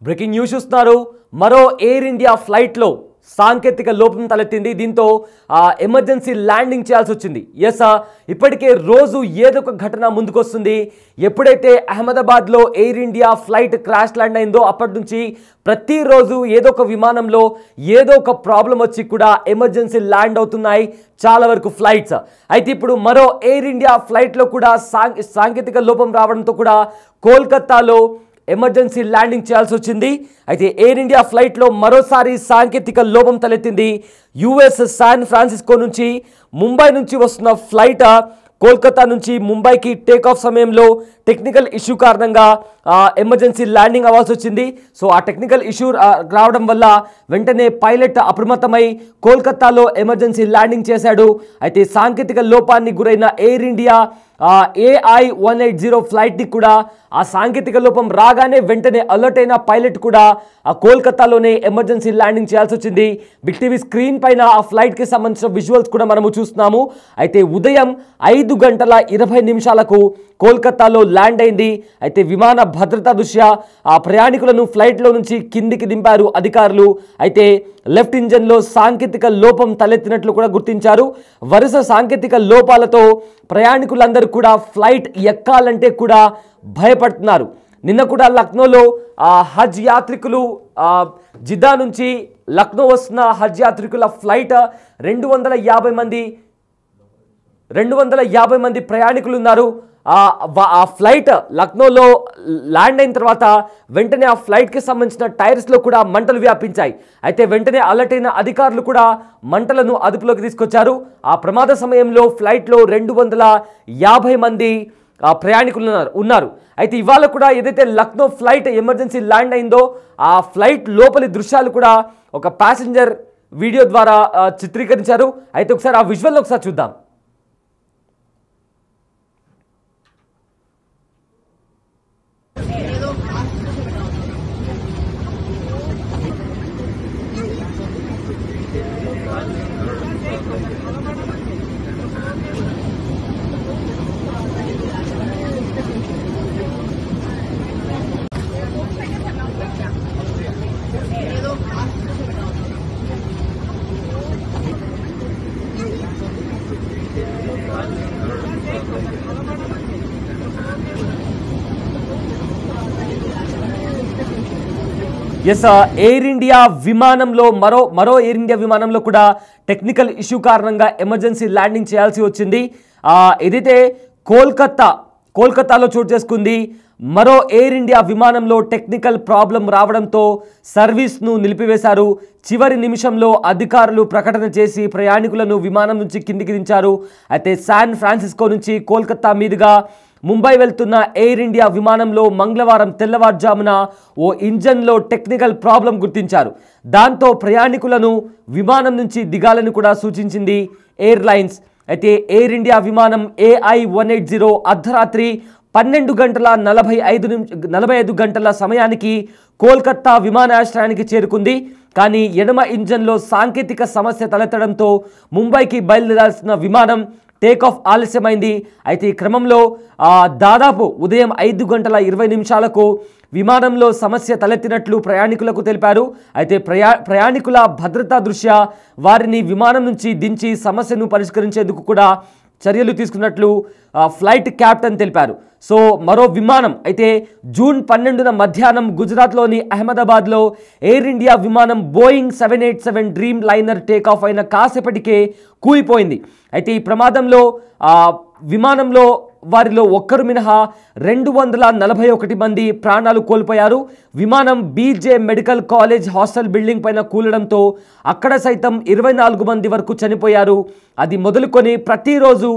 Breaking news చూస్తున్నారు. మరో air India ఫ్లైట్లో సాంకేతిక లోపం తలెత్తింది. దీంతో ఎమర్జెన్సీ ల్యాండింగ్ చేయాల్సి వచ్చింది. ఇప్పటికే రోజు ఏదో ఒక ఘటన ముందుకొస్తుంది. ఎప్పుడైతే అహ్మదాబాద్లో air India flight crash land అయిందో అప్పటి నుంచి ప్రతిరోజు ఏదో ఒక విమానంలో ఏదో ఒక ప్రాబ్లం వచ్చి కూడా ఎమర్జెన్సీ ల్యాండ్ అవుతున్నాయి చాలా వరకు ఫ్లైట్స్. అయితే ఇప్పుడు మరో ఎయిర్ ఇండియా ఫ్లైట్లో కూడా సాంకేతిక లోపం రావడంతో కూడా కోల్కతాలో ఎమర్జెన్సీ ల్యాండింగ్ చేయాల్సి వచ్చింది. అయితే ఎయిర్ ఇండియా ఫ్లైట్లో మరోసారి సాంకేతిక లోపం తలెత్తింది. యుఎస్ శాన్ ఫ్రాన్సిస్కో నుంచి ముంబై నుంచి వస్తున్న ఫ్లైట్ కోల్కతా నుంచి ముంబైకి టేకాఫ్ సమయంలో టెక్నికల్ ఇష్యూ కారణంగా ఎమర్జెన్సీ ల్యాండింగ్ అవ్వాల్సి వచ్చింది. సో ఆ టెక్నికల్ ఇష్యూ రావడం వల్ల వెంటనే పైలట్ అప్రమత్తమై కోల్కతాలో ఎమర్జెన్సీ ల్యాండింగ్ చేశాడు. అయితే సాంకేతిక లోపాన్ని గురైన ఎయిర్ ఇండియా AI-180 ఫ్లైట్ని కూడా ఆ సాంకేతిక లోపం రాగానే వెంటనే అలర్ట్ అయిన పైలట్ కూడా ఆ కోల్కతాలోనే ఎమర్జెన్సీ ల్యాండింగ్ చేయాల్సి వచ్చింది. బిగ్ టీవీ స్క్రీన్ పైన ఆ ఫ్లైట్కి సంబంధించిన విజువల్స్ కూడా మనము చూస్తున్నాము. అయితే ఉదయం 5:20 కోల్కతాలో ల్యాండ్ అయింది. అయితే విమాన భద్రతా దృష్ట్యా ఆ ప్రయాణికులను ఫ్లైట్లో నుంచి కిందికి దింపారు అధికారులు. అయితే లెఫ్ట్ ఇంజన్లో సాంకేతిక లోపం తలెత్తినట్లు కూడా గుర్తించారు. వరుస సాంకేతిక లోపాలతో ప్రయాణికులందరూ కూడా ఫ్లైట్ ఎక్కాలంటే కూడా భయపడుతున్నారు. నిన్న కూడా లక్నోలో హజ్ యాత్రికులు జిద్దా నుంచి లక్నో వస్తున్న హజ్ యాత్రికుల ఫ్లైట్ 250 మంది ప్రయాణికులు ఉన్నారు. ఆ ఫ్లైట్ లక్నోలో ల్యాండ్ అయిన తర్వాత వెంటనే ఆ ఫ్లైట్కి సంబంధించిన టైర్స్లో కూడా మంటలు వ్యాపించాయి. అయితే వెంటనే అలర్ట్ అయిన అధికారులు కూడా మంటలను అదుపులోకి తీసుకొచ్చారు. ఆ ప్రమాద సమయంలో ఫ్లైట్లో 250 మంది ప్రయాణికులు ఉన్నారు. అయితే ఇవాళ కూడా ఏదైతే లక్నో ఫ్లైట్ ఎమర్జెన్సీ ల్యాండ్ అయిందో ఆ ఫ్లైట్ లోపలి దృశ్యాలు కూడా ఒక ప్యాసింజర్ వీడియో ద్వారా చిత్రీకరించారు. అయితే ఒకసారి ఆ విజువల్ ఒకసారి చూద్దాం. ఎయిర్ ఇండియా విమానంలో మరో ఎయిర్ ఇండియా విమానంలో కూడా టెక్నికల్ ఇష్యూ కారణంగా ఎమర్జెన్సీ ల్యాండింగ్ చేయాల్సి వచ్చింది. ఏదైతే కోల్కతాలో చోటు చేసుకుంది. మరో ఎయిర్ ఇండియా విమానంలో టెక్నికల్ ప్రాబ్లం రావడంతో సర్వీస్ను నిలిపివేశారు. చివరి నిమిషంలో అధికారులు ప్రకటన చేసి ప్రయాణికులను విమానం నుంచి కిందికి దించారు. అయితే శాన్ ఫ్రాన్సిస్కో నుంచి కోల్కతా మీదుగా ముంబై వెళ్తున్న ఎయిర్ ఇండియా విమానంలో మంగళవారం తెల్లవారుజామున ఓ ఇంజన్లో టెక్నికల్ ప్రాబ్లం గుర్తించారు. దాంతో ప్రయాణికులను విమానం నుంచి దిగాలని కూడా సూచించింది ఎయిర్లైన్స్. అయితే ఎయిర్ ఇండియా విమానం AI-180 అర్ధరాత్రి 12:45 గంటల సమయానికి కోల్కతా విమానాశ్రయానికి చేరుకుంది. కానీ ఎడమ ఇంజన్లో సాంకేతిక సమస్య తలెత్తడంతో ముంబైకి బయలుదేరాల్సిన విమానం టేకాఫ్ ఆలస్యమైంది. అయితే ఈ క్రమంలో దాదాపు ఉదయం 5:20 విమానంలో సమస్య తలెత్తినట్లు ప్రయాణికులకు తెలిపారు. అయితే ప్రయాణికుల భద్రతా దృష్ట్యా వారిని విమానం నుంచి దించి సమస్యను పరిష్కరించేందుకు కూడా చర్యలు తీసుకున్నట్లు ఫ్లైట్ క్యాప్టెన్ తెలిపారు. సో మరో విమానం అయితే జూన్ 12న మధ్యాహ్నం గుజరాత్లోని అహ్మదాబాద్లో ఎయిర్ ఇండియా విమానం బోయింగ్ 787 డ్రీమ్ లైనర్ టేకాఫ్ అయిన కాసేపటికే కూలిపోయింది. అయితే ఈ ప్రమాదంలో విమానంలో వారిలో ఒక్కరు మినహా 241 మంది ప్రాణాలు కోల్పోయారు. విమానం బీజే మెడికల్ కాలేజ్ హాస్టల్ బిల్డింగ్ పైన కూలడంతో అక్కడ సైతం 24 మంది వరకు చనిపోయారు. అది మొదలుకొని ప్రతిరోజు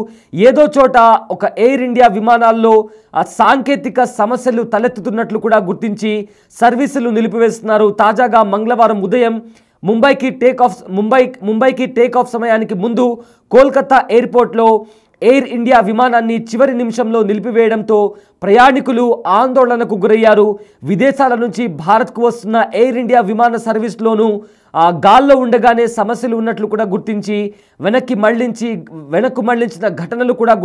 ఏదో చోట ఒక ఎయిర్ ఇండియా విమానాల్లో సాంకేతిక సమస్యలు తలెత్తుతున్నట్లు కూడా గుర్తించి సర్వీసులు నిలిపివేస్తున్నారు. తాజాగా మంగళవారం ఉదయం ముంబైకి టేకాఫ్ సమయానికి ముందు కోల్కతా ఎయిర్పోర్ట్లో ఎయిర్ ఇండియా విమానాన్ని చివరి నిమిషంలో నిలిపివేయడంతో ప్రయాణికులు ఆందోళనకు గురయ్యారు. విదేశాల నుంచి భారత్కు వస్తున్న ఎయిర్ ఇండియా విమాన సర్వీస్లోనూ గాల్లో ఉండగానే సమస్యలు ఉన్నట్లు కూడా గుర్తించి వెనక్కు మళ్లించిన ఘటనలు కూడా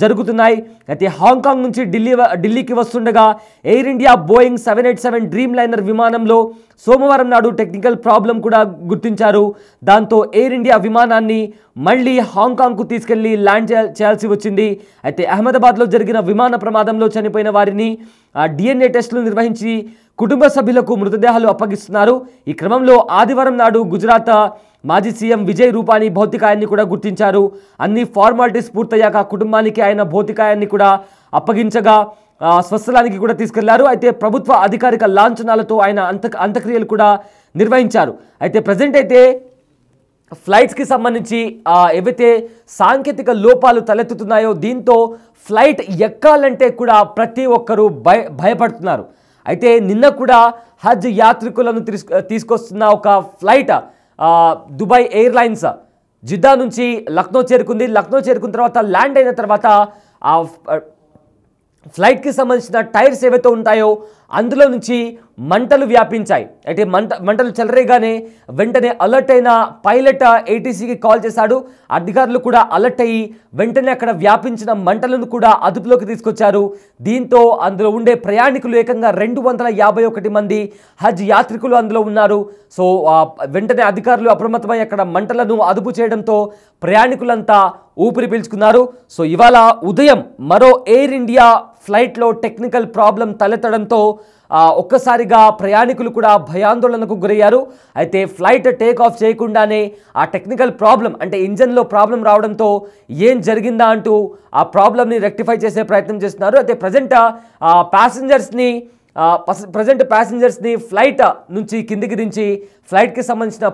జరుగుతున్నాయి. అయితే హాంకాంగ్ నుంచి ఢిల్లీకి వస్తుండగా air India Boeing 787 dream liner విమానంలో సోమవారం నాడు టెక్నికల్ ప్రాబ్లం కూడా గుర్తించారు. దాంతో ఎయిర్ ఇండియా విమానాన్ని మళ్ళీ హాంకాంగ్కు తీసుకెళ్లి ల్యాండ్ చేయాల్సి వచ్చింది. అయితే అహ్మదాబాద్లో జరిగిన విమాన ప్రమాదంలో చనిపోయిన వారిని DNA టెస్టులు నిర్వహించి కుటుంబ సభ్యులకు మృతదేహాలు అప్పగిస్తున్నారు. ఈ క్రమంలో ఆదివారం నాడు గుజరాత్ మాజీ సీఎం విజయ్ రూపానీ భౌతికాయాన్ని కూడా గుర్తించారు. అన్ని ఫార్మాలిటీస్ పూర్తయ్యాక కుటుంబానికి ఆయన భౌతికాయాన్ని కూడా అప్పగించగా స్వస్థలానికి కూడా తీసుకెళ్లారు. అయితే ప్రభుత్వ అధికారిక లాంఛనాలతో ఆయన అంత్యక్రియలు కూడా నిర్వహించారు. అయితే ప్రజెంట్ అయితే ఫ్లైట్స్కి సంబంధించి ఏవైతే సాంకేతిక లోపాలు తలెత్తుతున్నాయో దీంతో ఫ్లైట్ ఎక్కాలంటే కూడా ప్రతి ఒక్కరూ భయపడుతున్నారు. అయితే నిన్న కూడా హజ్ యాత్రికులను తీసుకొస్తున్న ఒక ఫ్లైట్ దుబాయ్ ఎయిర్లైన్స్ జిద్దా నుంచి లక్నో చేరుకుంది. లక్నో చేరుకున్న తర్వాత ల్యాండ్ అయిన తర్వాత ఫ్లైట్కి సంబంధించిన టైర్స్ ఏవైతే ఉంటాయో అందులో నుంచి మంటలు వ్యాపించాయి. అయితే మంటలు చెలరేగానే వెంటనే అలర్ట్ అయిన పైలట్ ATCకి కాల్ చేశాడు. అధికారులు కూడా అలర్ట్ అయ్యి వెంటనే అక్కడ వ్యాపించిన మంటలను కూడా అదుపులోకి తీసుకొచ్చారు. దీంతో అందులో ఉండే ప్రయాణికులు ఏకంగా 251 మంది హజ్ యాత్రికులు అందులో ఉన్నారు. సో వెంటనే అధికారులు అప్రమత్తమై అక్కడ మంటలను అదుపు చేయడంతో ప్రయాణికులంతా ఊపిరి పీల్చుకున్నారు. సో ఇవాళ ఉదయం మరో ఎయిర్ ఇండియా ఫ్లైట్లో టెక్నికల్ ప్రాబ్లం తలెత్తడంతో ఒక్కసారిగా ప్రయాణికులు కూడా భయాందోళనకు గురయ్యారు. అయితే ఫ్లైట్ టేక్ ఆఫ్ చేయకుండానే ఆ టెక్నికల్ ప్రాబ్లం అంటే ఇంజన్లో ప్రాబ్లం రావడంతో ఏం జరిగిందా అంటూ ఆ ప్రాబ్లమ్ని రెక్టిఫై చేసే ప్రయత్నం చేస్తున్నారు. అయితే ప్రజెంట్ ప్యాసింజర్స్ని ఫ్లైట్ నుంచి కిందికి దించి ఫ్లైట్కి సంబంధించిన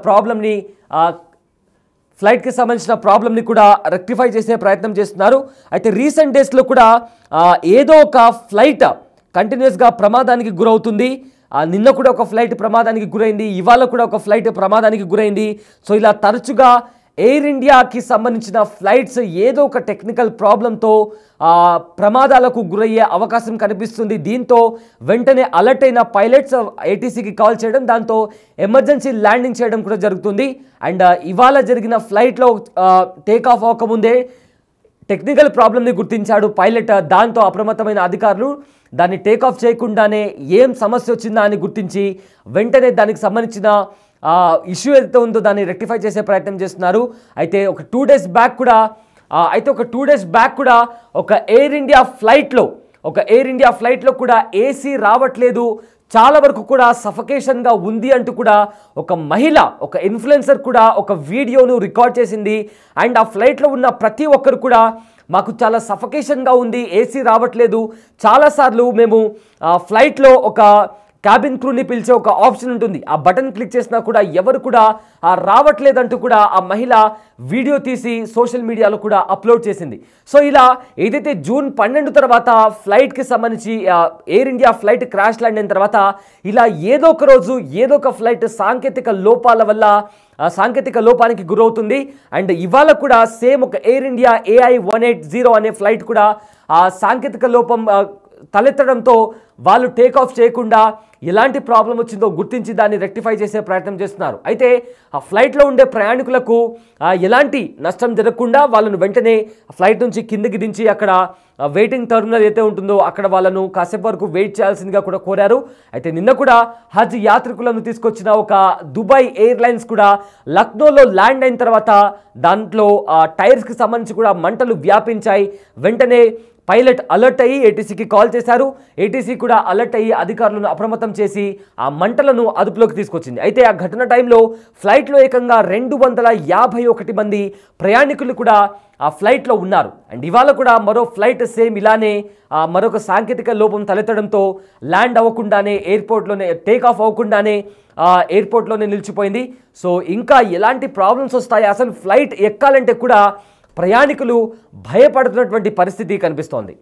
ప్రాబ్లమ్ని కూడా రెక్టిఫై చేసే ప్రయత్నం చేస్తున్నారు. అయితే రీసెంట్ డేస్లో కూడా ఏదో ఒక ఫ్లైట్ కంటిన్యూస్గా ప్రమాదానికి గురవుతుంది. నిన్న కూడా ఒక ఫ్లైట్ ప్రమాదానికి గురైంది, ఇవాళ కూడా ఒక ఫ్లైట్ ప్రమాదానికి గురైంది. సో ఇలా తరచుగా ఎయిర్ ఇండియాకి సంబంధించిన ఫ్లైట్స్ ఏదో ఒక టెక్నికల్ ప్రాబ్లంతో ప్రమాదాలకు గురయ్యే అవకాశం కనిపిస్తుంది. దీంతో వెంటనే అలర్ట్ అయిన పైలట్స్ ATCకి కాల్ చేయడం, దాంతో ఎమర్జెన్సీ ల్యాండింగ్ చేయడం కూడా జరుగుతుంది. అండ్ ఇవాళ జరిగిన ఫ్లైట్లో టేక్ ఆఫ్ అవ్వకముందే టెక్నికల్ ప్రాబ్లమ్ని గుర్తించాడు పైలట్. దాంతో అప్రమత్తమైన అధికారులు దాన్ని టేక్ ఆఫ్ చేయకుండానే ఏం సమస్య వచ్చిందా అని గుర్తించి వెంటనే దానికి సంబంధించిన ఇష్యూ ఏదైతే ఉందో దాన్ని రెక్టిఫై చేసే ప్రయత్నం చేస్తున్నారు. అయితే ఒక 2 డేస్ బ్యాక్ కూడా ఒక ఎయిర్ ఇండియా ఫ్లైట్లో కూడా AC రావట్లేదు, చాలా వరకు కూడా సఫకేషన్గా ఉంది అంటూ కూడా ఒక మహిళ, ఒక ఇన్ఫ్లుయెన్సర్ కూడా ఒక వీడియోను రికార్డ్ చేసింది. అండ్ ఆ ఫ్లైట్లో ఉన్న ప్రతి ఒక్కరు కూడా మాకు చాలా సఫకేషన్గా ఉంది, AC రావట్లేదు, చాలాసార్లు మేము ఫ్లైట్లో ఒక క్యాబిన్ క్రూని పిలిచే ఒక ఆప్షన్ ఉంటుంది, ఆ బటన్ క్లిక్ చేసినా కూడా ఎవరు కూడా రావట్లేదంటూ కూడా ఆ మహిళ వీడియో తీసి సోషల్ మీడియాలో కూడా అప్లోడ్ చేసింది. సో ఇలా ఏదైతే జూన్ 12 తర్వాత ఫ్లైట్కి సంబంధించి air India flight crash land అయిన తర్వాత ఇలా ఏదో ఒక రోజు ఏదో ఒక ఫ్లైట్ సాంకేతిక లోపానికి గురవుతుంది. అండ్ ఇవాళ కూడా సేమ్ ఒక ఎయిర్ ఇండియా AI180 అనే ఫ్లైట్ కూడా ఆ సాంకేతిక లోపం తలెత్తడంతో వాళ్ళు టేక్ ఆఫ్ చేయకుండా ఎలాంటి ప్రాబ్లం వచ్చిందో గుర్తించి దాన్ని రెక్టిఫై చేసే ప్రయత్నం చేస్తున్నారు. అయితే ఆ ఫ్లైట్లో ఉండే ప్రయాణికులకు ఎలాంటి నష్టం జరగకుండా వాళ్ళను వెంటనే ఫ్లైట్ నుంచి కిందికి దించి అక్కడ వెయిటింగ్ టెర్మినల్ అయితే ఉంటుందో అక్కడ వాళ్ళను కాసేపు వరకు వెయిట్ చేయాల్సిందిగా కూడా కోరారు. అయితే నిన్న కూడా హజ్ యాత్రికులను తీసుకొచ్చిన ఒక దుబాయ్ ఎయిర్లైన్స్ కూడా లక్నోలో ల్యాండ్ అయిన తర్వాత దాంట్లో టైర్స్కి సంబంధించి కూడా మంటలు వ్యాపించాయి. వెంటనే పైలట్ అలర్ట్ అయ్యి ATCకి కాల్ చేశారు. ATC కూడా అలర్ట్ అయ్యి అధికారులను అప్రమత్తం చేసి ఆ మంటలను అదుపులోకి తీసుకొచ్చింది. అయితే ఆ ఘటన టైంలో ఫ్లైట్లో ఏకంగా 251 మంది ప్రయాణికులు కూడా ఆ ఫ్లైట్లో ఉన్నారు. అండ్ ఇవాళ కూడా మరో ఫ్లైట్ సేమ్ ఇలానే మరొక సాంకేతిక లోపం తలెత్తడంతో ల్యాండ్ అవ్వకుండానే టేక్ ఆఫ్ అవ్వకుండానే ఎయిర్పోర్ట్లోనే నిలిచిపోయింది. సో ఇంకా ఎలాంటి ప్రాబ్లమ్స్ వస్తాయి, అసలు ఫ్లైట్ ఎక్కాలంటే కూడా ప్రయాణికులు భయపడుతున్నటువంటి పరిస్థితి కనిపిస్తోంది.